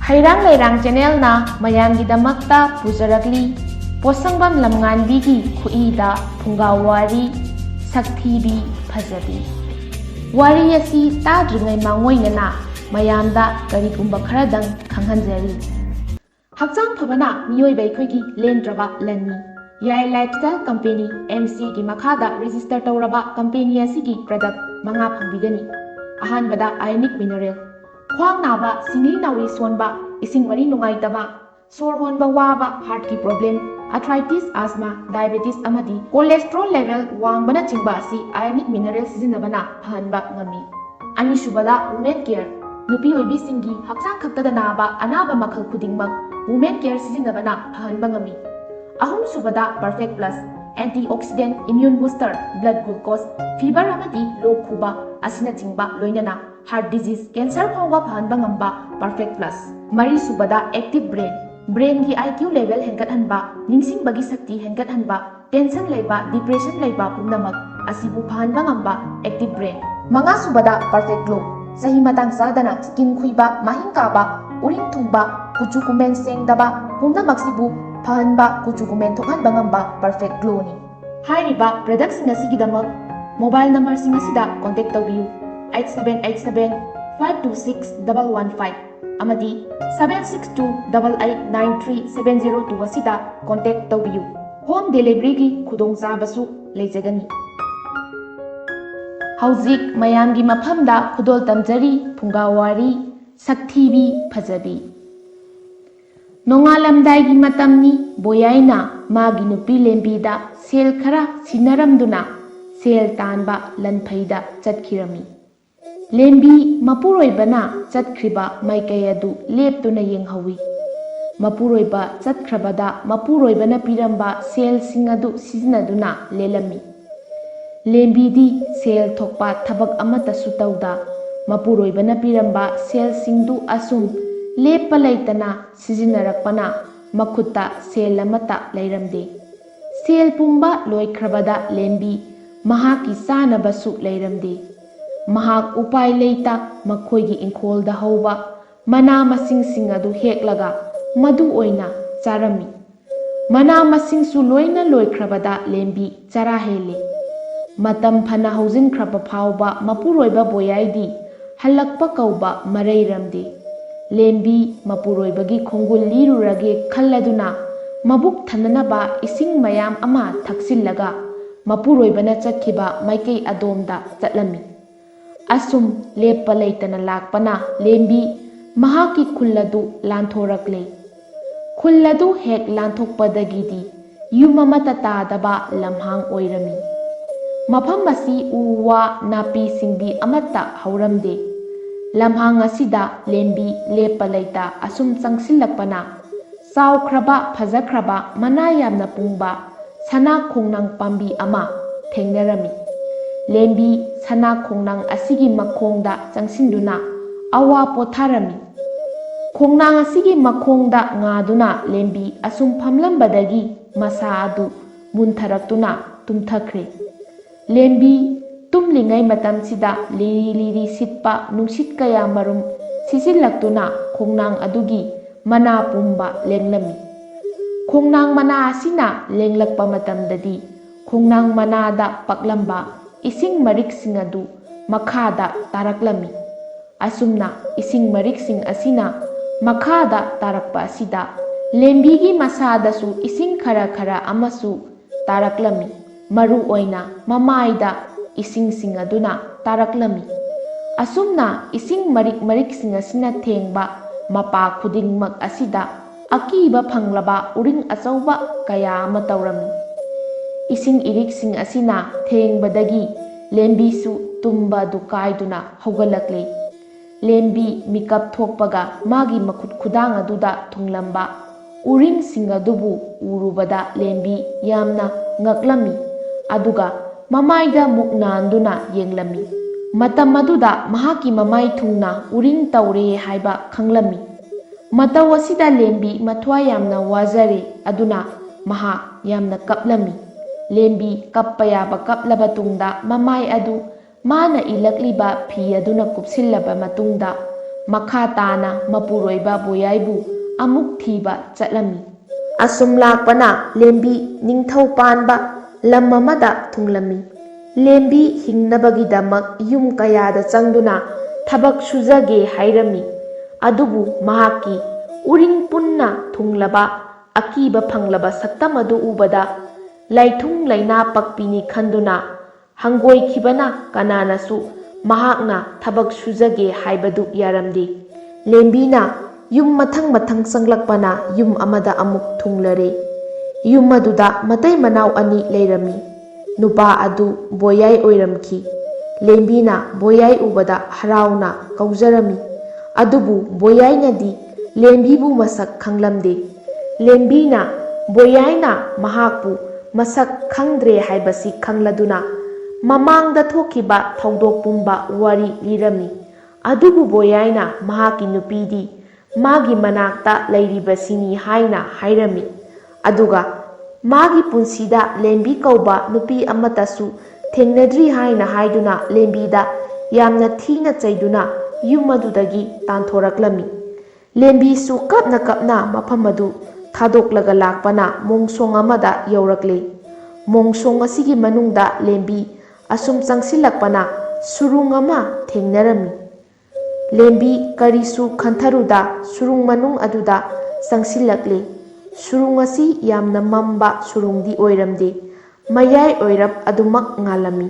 Hairang Leirang Channel na mayamgidamakta pujarakli Posangbam Lamnganbigi Khuida Phungawari Sakthibi Phajabi Wari asi tadringai mangoinana mayamda karigumba kharadang khanghanjari Hakchang phabana miyoi bai khoigi lendraba lanni Yai Lifestyle Company MC gi makhada register tawraba company asigi product manga phambigani ahanbada ionic mineral Khwang naba singli nawi sonba ising mari nungai taba sor honba waba heart ki problem arthritis asthma diabetes amadi cholesterol level wangbana chingba si ionic mineral sizinabana phanba ngami ani subada women care nupi oibi singi hakchang khaktada naba anaba makhal khudingmak women care sizinabana phanba ngami ahum subada perfect plus antioxidant immune booster blood glucose fever amadi low khuba asina chingba loinana heart disease cancer phawba phanba ngamba perfect plus mari subada active brain ki IQ level hengat hanba ningsing bagi sakti hengat hanba tension leiba depression leiba pumnamak asibu phanba ngamba active brain manga subada perfect glow sahi matang sadana skin khuiba mahing kaba uring thungba kuchu kumen sengdaba pumnamak sibu phanba kuchu kumen thokhanba ngamba perfect glow ni hairiba product singa sigidamak mobile number singa sida contact tawbiu 8787526115 amadi 7628893702 asida contact tawbiu home delivery gi khudong chabasu leijagani hauzik mayamgi mafamda khudol tamjari phungawari sakthibi phajabi nongalamdai gi matamni boyaina magi nupi lembida sel khara sinaramduna sel tanba lanphaida chatkhirami lembi mapuroibana chatkhriba maikayadu leptuna yenghawi mapuroiba chatkrabada mapuroibana piramba sel singadu sizinaduna lelami lembi di sel thokpa thabak amata sutauda mapuroibana piramba sel singdu asum lepa laitana sizinarakpana makhutta sel amata leiramde sel pumba loikrabada lembi mahaki sanabasu leiramde mahak upai leita makhoigi ingkholda hauba mana masing adu heklaga madu oina charami mana masing su loina loikrabada lembi chara hele matam phana haujin khraba phauba mapuroiba boyaidi halakpa kauba marairamde lembi mapuroibagi khongul lirurage khalladuna mabuk thananaba ising mayam ama thaksillaga mapuroibana chakhiba maikei adomda chatlami asum lepa leitana lakpana lembi mahaki khulladu lanthorakle khulladu hek lanthokpadagidi yumamata tadaba lamhang oirami mafam asi uwa napi singbi amata hauramde lamhang asida lembi lepa leita asum changsilakpana saukraba phajakraba mana yamna pungba sana khongnang pambi ama thengnarami lembi sana khongnang asigi makhongda changsinduna awa potharami khongnang asigi makhongda ngaduna lembi asum phamlambadagi masa adu munthaраktuna tumthakre lembi tumlingai matam sida liri sitpa nungsit kaya marum sisilaktuna khongnang adugi mana pumba lenglami khongnang mana asina lenglakpa matamdadi khongnang manada paklamba ising marik sing adu makhada taraklami asumna ising marik sing asina makhada tarakpa asida lembi gi masada su ising khara khara amasu taraklami maru oina mamaida ising sing aduna taraklami asumna ising marik sing asina thengba mapa khudingmak asida akiba phanglaba uring achauba kaya ama tawrami ising irik sing asina thengbadagi lembi su tumba dukaiduna hogalakle lembi mikap thokpaga magi makhut khudang aduda thunglamba uring sing adubu urubada lembi yamna ngaklami aduga mamaida muknanduna yenglami matam aduda mahaki mamai thungna uring tawre haiba khanglami mataw asida lembi mathwa yamna wajare aduna maha yamna kaplami lembi kappayaba kaplaba tungda mamai adu mana ilakliba phi aduna kupsillaba matungda ꯃꯈꯥ ꯇꯥꯅ ꯃꯄꯨꯔꯣꯏꯕ ꯕꯣꯌꯥꯏꯕꯨ ꯑꯃꯨꯛ ꯊꯤꯕ ꯆꯠꯂꯝꯃꯤ꯫ ꯑꯁꯨꯝ ꯂꯥꯛꯄꯅ ꯂꯦꯝꯕꯤ ꯅꯤꯡꯊꯧ ꯄꯥꯟꯕ ꯂꯝ ꯑꯃꯗ ꯊꯨꯡꯂꯝꯃꯤ꯫ ꯂꯦꯝꯕꯤ ꯍꯤꯡꯅꯕꯒꯤꯗꯃꯛ ꯌꯨꯝ ꯀꯌꯥꯗ ꯆꯪꯗꯨꯅ ꯊꯕꯛ ꯁꯨꯖꯒꯦ ꯍꯥꯏꯔꯝꯃꯤ꯫ ꯑꯗꯨꯕꯨ ꯃꯍꯥꯛꯀꯤ ꯎꯔꯤꯡ ꯄꯨꯟꯅ ꯊꯨꯡꯂꯕ ꯑꯀꯤꯕ ꯐꯪꯂꯕ ꯁꯛꯇꯝ ꯑꯗꯨ ꯎꯕꯗ ꯂꯩꯊꯨꯡ ꯂꯩꯅꯥ ꯄꯛꯄꯤꯅꯤ ꯈꯟꯗꯨꯅ ꯍꯪꯒꯣꯏꯈꯤꯕꯅ ꯀꯅꯥꯅꯁꯨ ꯃꯍꯥꯛꯅ ꯊꯕꯛ ꯁꯨꯖꯒꯦ ꯍꯥꯏꯕꯗꯨ ꯌꯥꯔꯝꯗꯦ꯫ ꯂꯦꯝꯕꯤꯅ ꯌꯨꯝ ꯃꯊꯪ ꯃꯊꯪ ꯆꯪꯂꯛꯄꯅ ꯌꯨꯝ ꯑꯃꯗ ꯑꯃꯨꯛ ꯊꯨꯡꯂꯔꯦ꯫ ꯌꯨꯝ ꯑꯗꯨꯗ ꯃꯇꯩ ꯃꯅꯥꯎ ꯑꯅꯤ ꯂꯩꯔꯝꯃꯤ꯫ ꯅꯨꯄꯥ ꯑꯗꯨ ꯕꯣꯌꯥꯏ ꯑꯣꯏꯔꯝꯈꯤ꯫ ꯂꯦꯝꯕꯤꯅ ꯕꯣꯌꯥꯏ ꯎꯕꯗ ꯍꯔꯥꯎꯅ ꯀꯧꯖꯔꯝꯃꯤ꯫ ꯑꯗꯨꯕꯨ ꯕꯣꯌꯥꯏꯅꯗꯤ ꯂꯦꯝꯕꯤꯕꯨ ꯃꯁꯛ ꯈꯪꯂꯝꯗꯦ꯫ ꯂꯦꯝꯕꯤꯅ ꯕꯣꯌꯥꯏꯅ ꯃꯍꯥꯛꯄꯨ ꯃꯁꯛ ꯈꯪꯗ꯭ꯔꯦ ꯍꯥꯏꯕꯁꯤ ꯈꯪꯂꯗꯨꯅ ꯃꯃꯥꯡꯗ ꯊꯣꯛꯈꯤꯕ ꯊꯧꯗꯣꯛ ꯄꯨꯝꯕ ꯋꯥꯔꯤ ꯂꯤꯔꯝꯃꯤ꯫ ꯑꯗꯨꯕꯨ ꯕꯣꯌꯥꯏꯅ ꯃꯍꯥꯛꯀꯤ ꯅꯨꯄꯤꯗꯤ ꯃꯥꯒꯤ ꯃꯅꯥꯛꯇ ꯂꯩꯔꯤꯕꯁꯤꯅꯤ ꯍꯥꯏꯅ ꯍꯥꯏꯔꯝꯃꯤ꯫ ꯑꯗꯨꯒ ꯃꯥꯒꯤ ꯄꯨꯟꯁꯤꯗ ꯂꯦꯝꯕꯤ ꯀꯧꯕ ꯅꯨꯄꯤ ꯑꯃꯠꯇꯁꯨ ꯊꯦꯡꯅꯗ꯭ꯔꯤ ꯍꯥꯏꯅ ꯍꯥꯏꯗꯨꯅ ꯂꯦꯝꯕꯤꯗ ꯌꯥꯝꯅ ꯊꯤꯅ ꯆꯩꯗꯨꯅ ꯌꯨꯝ ꯑꯗꯨꯗꯒꯤ ꯇꯥꯟꯊꯣꯔꯛꯂꯝꯃꯤ꯫ ꯂꯦꯝꯕꯤꯁꯨ ꯀꯞꯅ ꯀꯞꯅ ꯃꯐꯝ ꯑꯗꯨ ꯊꯥꯗꯣꯛꯂꯒ ꯂꯥꯛꯄꯅ ꯃꯣꯡꯁꯣꯡ ꯑꯃꯗ ꯌꯧꯔꯛꯂꯦ꯫ ꯃꯣꯡꯁꯣꯡ ꯑꯁꯤꯒꯤ ꯃꯅꯨꯡꯗ ꯂꯦꯝꯕꯤ ꯑꯁꯨꯝ ꯆꯪꯁꯤꯜꯂꯛꯄꯅ ꯁꯨꯔꯨꯡ ꯑꯃ ꯊꯦꯡꯅꯔꯝꯃꯤ꯫ ꯂꯦꯝꯕꯤ ꯀꯔꯤꯁꯨ ꯈꯟꯊꯔꯨꯗ ꯁꯨꯔꯨꯡ ꯃꯅꯨꯡ ꯑꯗꯨꯗ ꯆꯪꯁꯤꯜꯂꯛꯂꯦ꯫ ꯁꯨꯔꯨꯡ ꯑꯁꯤ ꯌꯥꯝꯅ ꯃꯝꯕ ꯁꯨꯔꯨꯡꯗꯤ ꯑꯣꯏꯔꯝꯗꯦ꯫ ꯃꯌꯥꯏ ꯑꯣꯏꯔꯞ ꯑꯗꯨꯃꯛ ꯉꯥꯜꯂꯝꯃꯤ꯫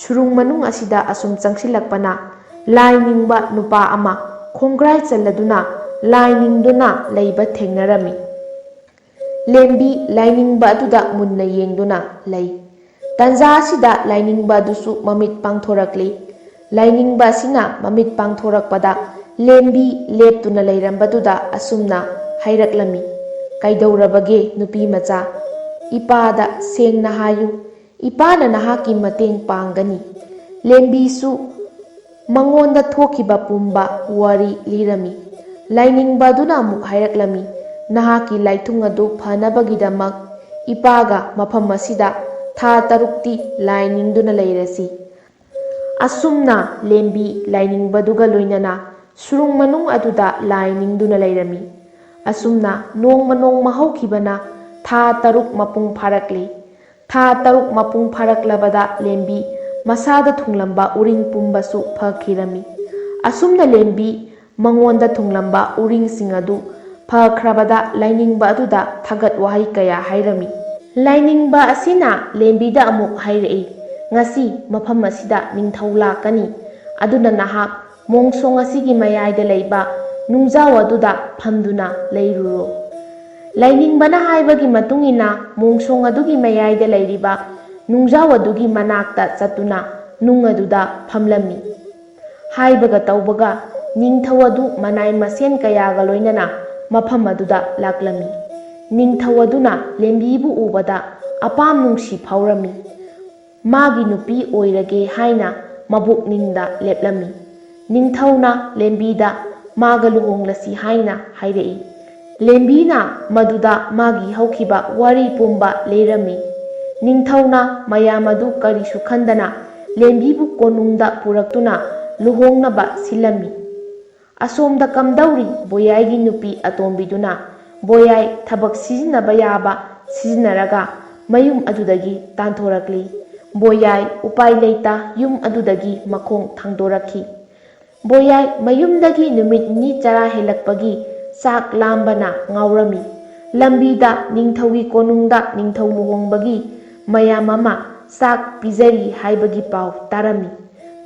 ꯁꯨꯔꯨꯡ ꯃꯅꯨꯡ ꯑꯁꯤꯗ ꯑꯁꯨꯝ ꯆꯪꯁꯤꯜꯂꯛꯄꯅ ꯂꯥꯏ ꯅꯤꯡꯕ ꯅꯨꯄꯥ ꯑꯃ ꯈꯣꯡꯒ꯭ꯔꯥꯏ ꯆꯜꯂꯗꯨꯅ ꯂꯥꯏ ꯅꯤꯡꯗꯨꯅ ꯂꯩꯕ ꯊꯦꯡꯅꯔꯝꯃꯤ꯫ ꯂꯦꯝꯕꯤ ꯂꯥꯏꯅꯤꯡꯕ ꯑꯗꯨꯗ ꯃꯨꯟꯅ ꯌꯦꯡꯗꯨꯅ ꯂꯩ꯫ ꯇꯥꯟꯖꯥ ꯑꯁꯤꯗ ꯂꯥꯏꯅꯤꯡꯕ ꯑꯗꯨꯁꯨ ꯃꯃꯤꯠ ꯄꯥꯡꯊꯣꯔꯛꯂꯦ꯫ ꯂꯥꯏꯅꯤꯡꯕ ꯑꯁꯤꯅ ꯃꯃꯤꯠ ꯄꯥꯡꯊꯣꯔꯛꯄꯗ ꯂꯦꯝꯕꯤ ꯂꯦꯞꯇꯨꯅ ꯂꯩꯔꯝꯕꯗꯨꯗ ꯑꯁꯨꯝꯅ ꯍꯥꯏꯔꯛꯂꯝꯃꯤ, "ꯀꯩꯗꯧꯔꯕꯒꯦ ꯅꯨꯄꯤ ꯃꯆꯥ? ꯏꯄꯥꯗ ꯁꯦꯡꯅ ꯍꯥꯏꯌꯨ, ꯏꯄꯥꯅ ꯅꯍꯥꯛꯀꯤ ꯃꯇꯦꯡ ꯄꯥꯡꯒꯅꯤ꯫" ꯂꯦꯝꯕꯤꯁꯨ ꯃꯉꯣꯟꯗ ꯊꯣꯛꯈꯤꯕ ꯄꯨꯝꯕ ꯋꯥꯔꯤ ꯂꯤꯔꯝꯃꯤ꯫ ꯂꯥꯏꯅꯤꯡꯕ ꯑꯗꯨꯅ ꯑꯃꯨꯛ ꯍꯥꯏꯔꯛꯂꯝꯃꯤ, "ꯅꯍꯥꯛꯀꯤ ꯂꯥꯏꯊꯨꯡ ꯑꯗꯨ ꯐꯅꯕꯒꯤꯗꯃꯛ ꯏꯄꯥꯒ ꯃꯐꯝ ꯑꯁꯤꯗ ꯊꯥ 6ꯇꯤ ꯂꯥꯏ ꯅꯤꯡꯗꯨꯅ ꯂꯩꯔꯁꯤ꯫" ꯑꯁꯨꯝꯅ ꯂꯦꯝꯕꯤ ꯂꯥꯏꯅꯤꯡꯕꯗꯨꯒ ꯂꯣꯏꯅꯅ ꯁꯨꯔꯨꯡ ꯃꯅꯨꯡ ꯑꯗꯨꯗ ꯂꯥꯏ ꯅꯤꯡꯗꯨꯅ ꯂꯩꯔꯝꯃꯤ꯫ ꯑꯁꯨꯝꯅ ꯅꯣꯡꯃ ꯅꯣꯡꯃ ꯍꯧꯈꯤꯕꯅ ꯊꯥ 6 ꯃꯄꯨꯡ ꯐꯥꯔꯛꯂꯦ꯫ ꯊꯥ 6 ꯃꯄꯨꯡ ꯐꯥꯔꯛꯂꯕꯗ ꯂꯦꯝꯕꯤ ꯃꯁꯥꯗ ꯊꯨꯡꯂꯝꯕ ꯎꯔꯤꯡ ꯄꯨꯝꯕꯁꯨ ꯐꯈꯤꯔꯝꯃꯤ꯫ ꯑꯁꯨꯝꯅ ꯂꯦꯝꯕꯤ ꯃꯉꯣꯟꯗ ꯊꯨꯡꯂꯝꯕ ꯎꯔꯤꯡꯁꯤꯡ ꯑꯗꯨ ꯐꯈ꯭ꯔꯕꯗ ꯂꯥꯏꯅꯤꯡꯕ ꯑꯗꯨꯗ ꯊꯥꯒꯠ ꯋꯥꯍꯩ ꯀꯌꯥ ꯍꯥꯏꯔꯝꯃꯤ꯫ ꯂꯥꯏꯅꯤꯡꯕ ꯑꯁꯤꯅ ꯂꯦꯝꯕꯤꯗ ꯑꯃꯨꯛ ꯍꯥꯏꯔꯛꯏ, "ꯉꯁꯤ ꯃꯐꯝ ꯑꯁꯤꯗ ꯅꯤꯡꯊꯧ ꯂꯥꯛꯀꯅꯤ꯫ ꯑꯗꯨꯅ ꯅꯍꯥꯛ ꯃꯣꯡꯁꯣꯡ ꯑꯁꯤꯒꯤ ꯃꯌꯥꯏꯗ ꯂꯩꯕ ꯅꯨꯡꯖꯥꯎ ꯑꯗꯨꯗ ꯐꯝꯗꯨꯅ ꯂꯩꯔꯨꯔꯣ꯫" ꯂꯥꯏꯅꯤꯡꯕꯅ ꯍꯥꯏꯕꯒꯤ ꯃꯇꯨꯡ ꯏꯟꯅ ꯃꯣꯡꯁꯣꯡ ꯑꯗꯨꯒꯤ ꯃꯌꯥꯏꯗ ꯂꯩꯔꯤꯕ ꯅꯨꯡꯖꯥꯎ ꯑꯗꯨꯒꯤ ꯃꯅꯥꯛꯇ ꯆꯠꯇꯨꯅ ꯅꯨꯡ ꯑꯗꯨꯗ ꯐꯝꯂꯝꯃꯤ꯫ ꯍꯥꯏꯕꯒ ꯇꯧꯕꯒ ꯅꯤꯡꯊꯧ ꯑꯗꯨ ꯃꯅꯥꯏ ꯃꯁꯦꯟ ꯀꯌꯥꯒ ꯂꯣꯏꯅꯅ ꯃꯐꯝ ꯑꯗꯨꯗ ꯂꯥꯛꯂꯝꯃꯤ꯫ ꯅꯤꯡꯊꯧ ꯑꯗꯨꯅ ꯂꯦꯝꯕꯤꯕꯨ ꯎꯕꯗ ꯑꯄꯥꯝ ꯅꯨꯡꯁꯤ ꯐꯥꯎꯔꯝꯃꯤ꯫ ꯃꯥꯒꯤ ꯅꯨꯄꯤ ꯑꯣꯏꯔꯒꯦ ꯍꯥꯏꯅ ꯃꯕꯨꯛꯅꯤꯡꯗ ꯂꯦꯞꯂꯝꯃꯤ꯫ ꯅꯤꯡꯊꯧꯅ ꯂꯦꯝꯕꯤꯗ ꯃꯥꯒ ꯂꯨꯍꯣꯡꯂꯁꯤ ꯍꯥꯏꯅ ꯍꯥꯏꯔꯛꯏ꯫ ꯂꯦꯝꯕꯤꯅ ꯃꯗꯨꯗ ꯃꯥꯒꯤ ꯍꯧꯈꯤꯕ ꯋꯥꯔꯤ ꯄꯨꯝꯕ ꯂꯤꯔꯝꯃꯤ꯫ ꯅꯤꯡꯊꯧꯅ ꯃꯌꯥꯝ ꯑꯗꯨ ꯀꯔꯤꯁꯨ ꯈꯟꯗꯅ ꯂꯦꯝꯕꯤꯕꯨ ꯀꯣꯅꯨꯡꯗ ꯄꯨꯔꯛꯇꯨꯅ ꯂꯨꯍꯣꯡꯅꯕ ꯁꯤꯜꯂꯝꯃꯤ꯫ ꯑꯁꯣꯝꯗ ꯀꯝꯗꯧꯔꯤ ꯕꯣꯌꯥꯏꯒꯤ ꯅꯨꯄꯤ ꯑꯇꯣꯝꯕꯤꯗꯨꯅ ꯕꯣꯌꯥꯏ ꯊꯕꯛ ꯁꯤꯖꯤꯟꯅꯕ ꯌꯥꯕ ꯁꯤꯖꯤꯟꯅꯔꯒ ꯃꯌꯨꯝ ꯑꯗꯨꯗꯒꯤ ꯇꯥꯟꯊꯣꯔꯛꯂꯤ꯫ ꯕꯣꯌꯥꯏ ꯎꯄꯥꯏ ꯂꯩꯇ ꯌꯨꯝ ꯑꯗꯨꯗꯒꯤ ꯃꯈꯣꯡ ꯊꯥꯡꯗꯣꯔꯛꯈꯤ꯫ ꯕꯣꯌꯥꯏ ꯃꯌꯨꯝꯗꯒꯤ ꯅꯨꯃꯤꯠ 2 ꯆꯔꯥ ꯍꯦꯜꯂꯛꯄꯒꯤ ꯆꯥꯛ ꯂꯥꯝꯕꯅ ꯉꯥꯎꯔꯝꯃꯤ꯫ ꯂꯝꯕꯤꯗ ꯅꯤꯡꯊꯧꯒꯤ ꯀꯣꯅꯨꯡꯗ ꯅꯤꯡꯊꯧ ꯂꯨꯍꯣꯡꯕꯒꯤ ꯃꯌꯥꯝ ꯑꯃ ꯆꯥꯛ ꯄꯤꯖꯔꯤ ꯍꯥꯏꯕꯒꯤ ꯄꯥꯎ ꯇꯥꯔꯝꯃꯤ꯫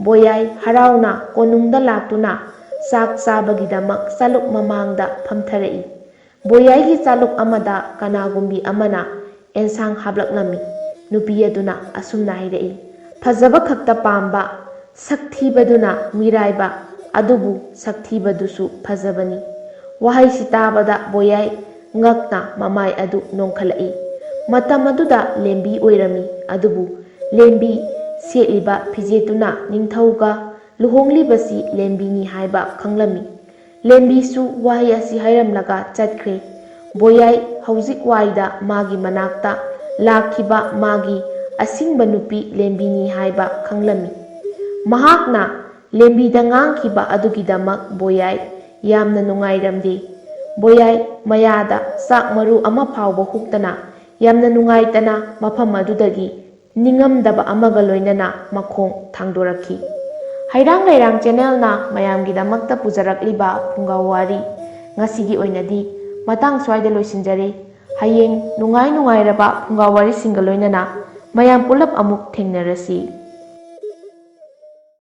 ꯕꯣꯌꯥꯏ ꯍꯔꯥꯎꯅ ꯀꯣꯅꯨꯡꯗ ꯂꯥꯛꯇꯨꯅ ꯆꯥꯛ ꯆꯥꯕꯒꯤꯗꯃꯛ ꯆꯥꯂꯨꯛ ꯃꯃꯥꯡꯗ ꯐꯝꯊꯔꯛꯏ꯫ ꯕꯣꯌꯥꯏꯒꯤ ꯆꯥꯂꯨꯛ ꯑꯃꯗ ꯀꯅꯥꯒꯨꯝꯕꯤ ꯑꯃꯅ ꯑꯦꯟꯁꯥꯡ ꯍꯥꯞꯂꯛꯂꯝꯃꯤ꯫ ꯅꯨꯄꯤ ꯑꯗꯨꯅ ꯑꯁꯨꯝꯅ ꯍꯥꯏꯔꯛꯏ, "ꯐꯖꯕ ꯈꯛꯇ ꯄꯥꯝꯕ, ꯁꯛꯊꯤꯕꯗꯨꯅ ꯃꯤꯔꯥꯏꯕ, ꯑꯗꯨꯕꯨ ꯁꯛꯊꯤꯕꯗꯨꯁꯨ ꯐꯖꯕꯅꯤ꯫" ꯋꯥꯍꯩꯁꯤ ꯇꯥꯕꯗ ꯕꯣꯌꯥꯏ ꯉꯛꯅ ꯃꯃꯥꯏ ꯑꯗꯨ ꯅꯣꯝꯈꯠꯂꯛꯏ꯫ ꯃꯇꯝ ꯑꯗꯨꯗ ꯂꯦꯝꯕꯤ ꯑꯣꯏꯔꯝꯃꯤ꯫ ꯑꯗꯨꯕꯨ ꯂꯦꯝꯕꯤ ꯁꯦꯠꯂꯤꯕ ꯐꯤꯖꯦꯠꯇꯨꯅ ꯅꯤꯡꯊꯧꯒ ꯂꯨꯍꯣꯡꯂꯤꯕꯁꯤ ꯂꯦꯝꯕꯤꯅꯤ ꯍꯥꯏꯕ ꯈꯪꯂꯝꯃꯤ꯫ ꯂꯦꯝꯕꯤꯁꯨ ꯋꯥꯍꯩ ꯑꯁꯤ ꯍꯥꯏꯔꯝꯂꯒ ꯆꯠꯈ꯭ꯔꯦ꯫ ꯕꯣꯌꯥꯏ ꯍꯧꯖꯤꯛ ꯋꯥꯏꯗ ꯃꯥꯒꯤ ꯃꯅꯥꯛꯇ ꯂꯥꯛꯈꯤꯕ ꯃꯥꯒꯤ ꯑꯁꯤꯡꯕ ꯅꯨꯄꯤ ꯂꯦꯝꯕꯤꯅꯤ ꯍꯥꯏꯕ ꯈꯪꯂꯝꯃꯤ꯫ ꯃꯍꯥꯛꯅ ꯂꯦꯝꯕꯤꯗ ꯉꯥꯡꯈꯤꯕ ꯑꯗꯨꯒꯤꯗꯃꯛ ꯕꯣꯌꯥꯏ ꯌꯥꯝꯅ ꯅꯨꯡꯉꯥꯏꯔꯝꯗꯦ꯫ ꯕꯣꯌꯥꯏ ꯃꯌꯥꯗ ꯆꯥꯛ ꯃꯔꯨ ꯑꯃ ꯐꯥꯎꯕ ꯍꯨꯛꯇꯅ ꯌꯥꯝꯅ ꯅꯨꯡꯉꯥꯏꯇꯅ ꯃꯐꯝ ꯑꯗꯨꯗꯒꯤ ꯅꯤꯡꯉꯝꯗꯕ ꯑꯃꯒ ꯂꯣꯏꯅꯅ ꯃꯈꯣꯡ ꯊꯥꯡꯗꯣꯔꯛꯈꯤ꯫ ꯍꯩꯔꯥꯡ ꯂꯩꯔꯥꯡ ꯆꯦꯅꯦꯜꯅ ꯃꯌꯥꯝꯒꯤꯗꯃꯛꯇ ꯄꯨꯖꯔꯛꯂꯤꯕ ꯐꯨꯡꯒꯥ ꯋꯥꯔꯤ ꯉꯁꯤꯒꯤ ꯑꯣꯏꯅꯗꯤ ꯃꯇꯥꯡ ꯁ꯭ꯋꯥꯏꯗ ꯂꯣꯏꯁꯤꯟꯖꯔꯦ꯫ ꯍꯌꯦꯡ ꯅꯨꯡꯉꯥꯏꯔꯕ ꯐꯨꯡꯒꯥ ꯋꯥꯔꯤꯁꯤꯡꯒ ꯂꯣꯏꯅꯅ ꯃꯌꯥꯝ ꯄꯨꯂꯞ ꯑꯃꯨꯛ ꯊꯦꯡꯅꯔꯁꯤ꯫